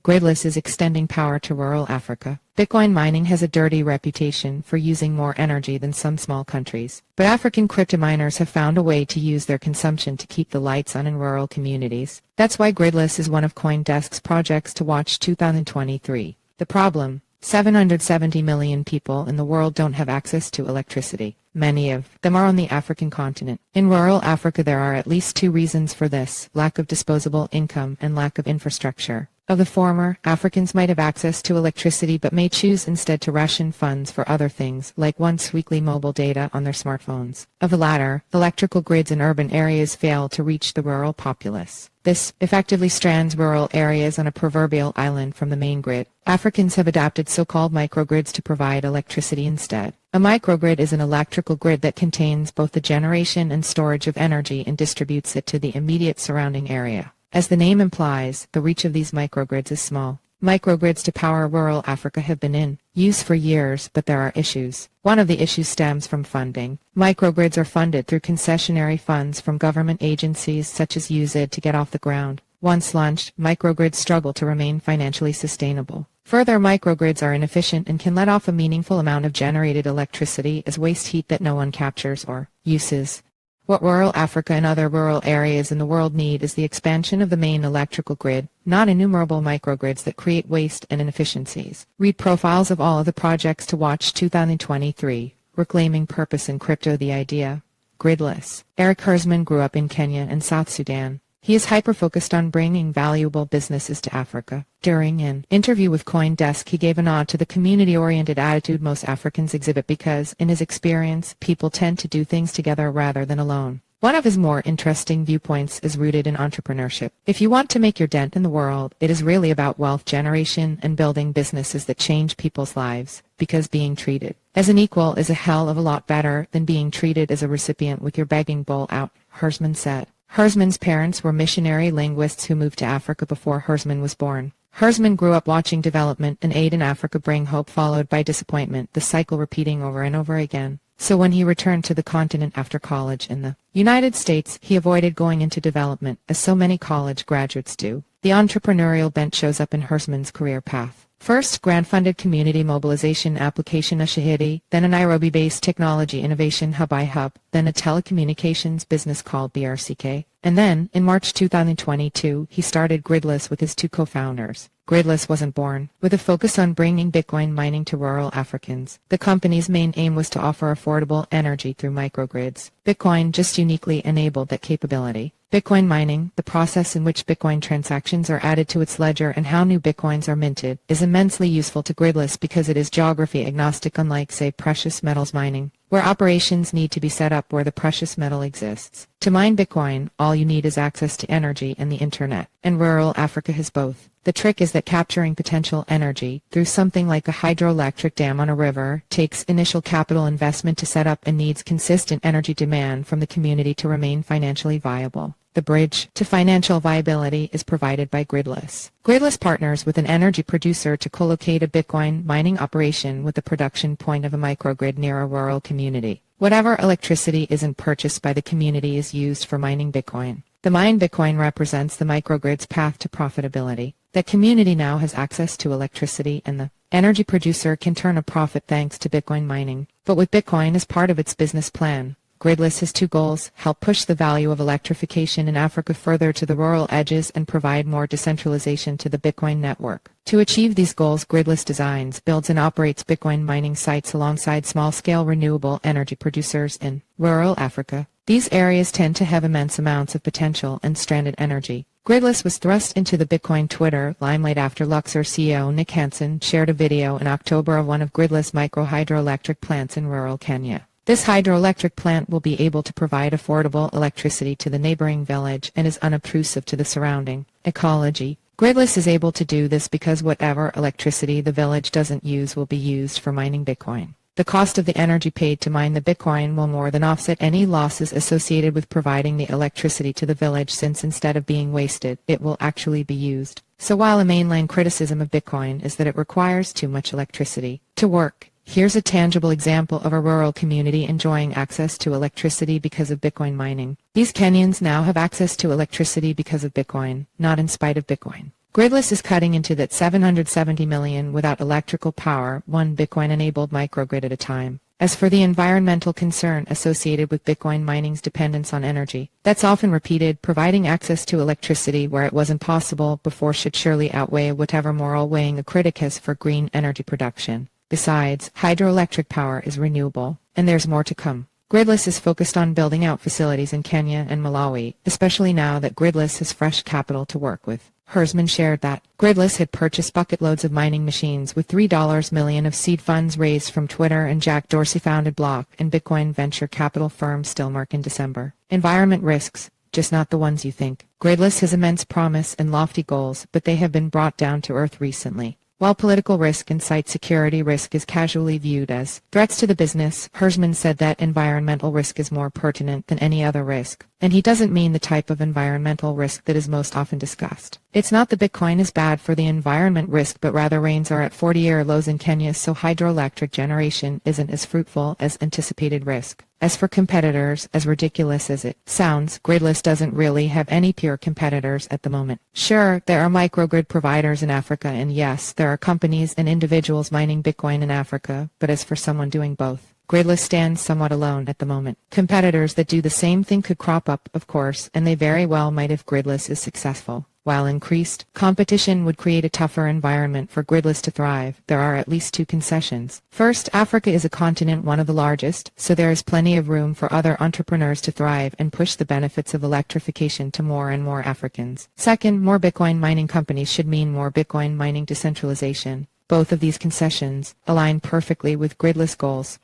Gridless is extending power to rural Africa. Bitcoin mining has a dirty reputation for using more energy than some small countries. But African cryptominers have found a way to use their consumption to keep the lights on in rural communities. That's why Gridless is one of CoinDesk's projects to watch 2023. The problem: 770 million people in the world don't have access to electricity. Many of them are on the African continent. In rural Africa there are at least two reasons for this: lack of disposable income and lack of infrastructure. Of the former, Africans might have access to electricity but may choose instead to ration funds for other things, like once-weekly mobile data on their smartphones. Of the latter, electrical grids in urban areas fail to reach the rural populace. This effectively strands rural areas on a proverbial island from the main grid. Africans have adapted so-called microgrids to provide electricity instead. A microgrid is an electrical grid that contains both the generation and storage of energy and distributes it to the immediate surrounding area. As the name implies, the reach of these microgrids is small. Microgrids to power rural Africa have been in use for years, but there are issues. One of the issues stems from funding. Microgrids are funded through concessionary funds from government agencies such as USAID to get off the ground. Once launched, microgrids struggle to remain financially sustainable. Further, microgrids are inefficient and can let off a meaningful amount of generated electricity as waste heat that no one captures or uses. What rural Africa and other rural areas in the world need is the expansion of the main electrical grid, not innumerable microgrids that create waste and inefficiencies. Read profiles of all of the projects to watch 2023. Reclaiming Purpose in Crypto: The Idea. Gridless. Eric Hersman grew up in Kenya and South Sudan. He is hyper-focused on bringing valuable businesses to Africa. During an interview with CoinDesk, he gave a nod to the community-oriented attitude most Africans exhibit because, in his experience, people tend to do things together rather than alone. One of his more interesting viewpoints is rooted in entrepreneurship. If you want to make your dent in the world, it is really about wealth generation and building businesses that change people's lives, because being treated as an equal is a hell of a lot better than being treated as a recipient with your begging bowl out, Hersman said. Hersman's parents were missionary linguists who moved to Africa before Hersman was born. Hersman grew up watching development and aid in Africa bring hope followed by disappointment, the cycle repeating over and over again. So when he returned to the continent after college in the United States, he avoided going into development, as so many college graduates do. The entrepreneurial bent shows up in Hersman's career path. First, grant-funded community mobilization application Ashahidi, then a Nairobi-based technology innovation hub iHub, then a telecommunications business called BRCK, and then, in March 2022, he started Gridless with his two co-founders. Gridless wasn't born with a focus on bringing Bitcoin mining to rural Africans. The company's main aim was to offer affordable energy through microgrids. Bitcoin just uniquely enabled that capability. Bitcoin mining, the process in which Bitcoin transactions are added to its ledger and how new Bitcoins are minted, is immensely useful to Gridless because it is geography agnostic, unlike, say, precious metals mining, where operations need to be set up where the precious metal exists. To mine Bitcoin, all you need is access to energy and the internet, and rural Africa has both. The trick is that capturing potential energy through something like a hydroelectric dam on a river takes initial capital investment to set up and needs consistent energy demand from the community to remain financially viable. The bridge to financial viability is provided by Gridless. Gridless partners with an energy producer to co-locate a Bitcoin mining operation with the production point of a microgrid near a rural community. Whatever electricity isn't purchased by the community is used for mining Bitcoin. The mined Bitcoin represents the microgrid's path to profitability. The community now has access to electricity and the energy producer can turn a profit thanks to Bitcoin mining. But with Bitcoin as part of its business plan, Gridless has two goals: help push the value of electrification in Africa further to the rural edges and provide more decentralization to the Bitcoin network. To achieve these goals, Gridless designs, builds and operates Bitcoin mining sites alongside small-scale renewable energy producers in rural Africa. These areas tend to have immense amounts of potential and stranded energy. Gridless was thrust into the Bitcoin Twitter limelight after Luxor CEO Nick Hansen shared a video in October of one of Gridless micro-hydroelectric plants in rural Kenya. This hydroelectric plant will be able to provide affordable electricity to the neighboring village and is unobtrusive to the surrounding ecology. Gridless is able to do this because whatever electricity the village doesn't use will be used for mining Bitcoin. The cost of the energy paid to mine the Bitcoin will more than offset any losses associated with providing the electricity to the village, since instead of being wasted, it will actually be used. So while a mainline criticism of Bitcoin is that it requires too much electricity to work, here's a tangible example of a rural community enjoying access to electricity because of Bitcoin mining. These Kenyans now have access to electricity because of Bitcoin, not in spite of Bitcoin. Gridless is cutting into that 770 million without electrical power, one Bitcoin-enabled microgrid at a time. As for the environmental concern associated with Bitcoin mining's dependence on energy, that's often repeated, providing access to electricity where it wasn't possible before should surely outweigh whatever moral weighing a critic has for green energy production. Besides, hydroelectric power is renewable, and there's more to come. Gridless is focused on building out facilities in Kenya and Malawi, especially now that Gridless has fresh capital to work with. Hersman shared that Gridless had purchased bucket loads of mining machines with $3 million of seed funds raised from Twitter and Jack Dorsey-founded Block and Bitcoin venture capital firm Stillmark in December. Environment risks, just not the ones you think. Gridless has immense promise and lofty goals, but they have been brought down to earth recently. While political risk and site security risk is casually viewed as threats to the business, Hersman said that environmental risk is more pertinent than any other risk. And he doesn't mean the type of environmental risk that is most often discussed. It's not that Bitcoin is bad for the environment risk, but rather rains are at 40-year lows in Kenya, so hydroelectric generation isn't as fruitful as anticipated risk. As for competitors, as ridiculous as it sounds, Gridless doesn't really have any pure competitors at the moment. Sure, there are microgrid providers in Africa, and yes, there are companies and individuals mining Bitcoin in Africa, but as for someone doing both, Gridless stands somewhat alone at the moment. Competitors that do the same thing could crop up, of course, and they very well might if Gridless is successful. While increased competition would create a tougher environment for Gridless to thrive, there are at least two concessions. First, Africa is a continent, one of the largest, so there is plenty of room for other entrepreneurs to thrive and push the benefits of electrification to more and more Africans. Second, more Bitcoin mining companies should mean more Bitcoin mining decentralization. Both of these concessions align perfectly with Gridless goals.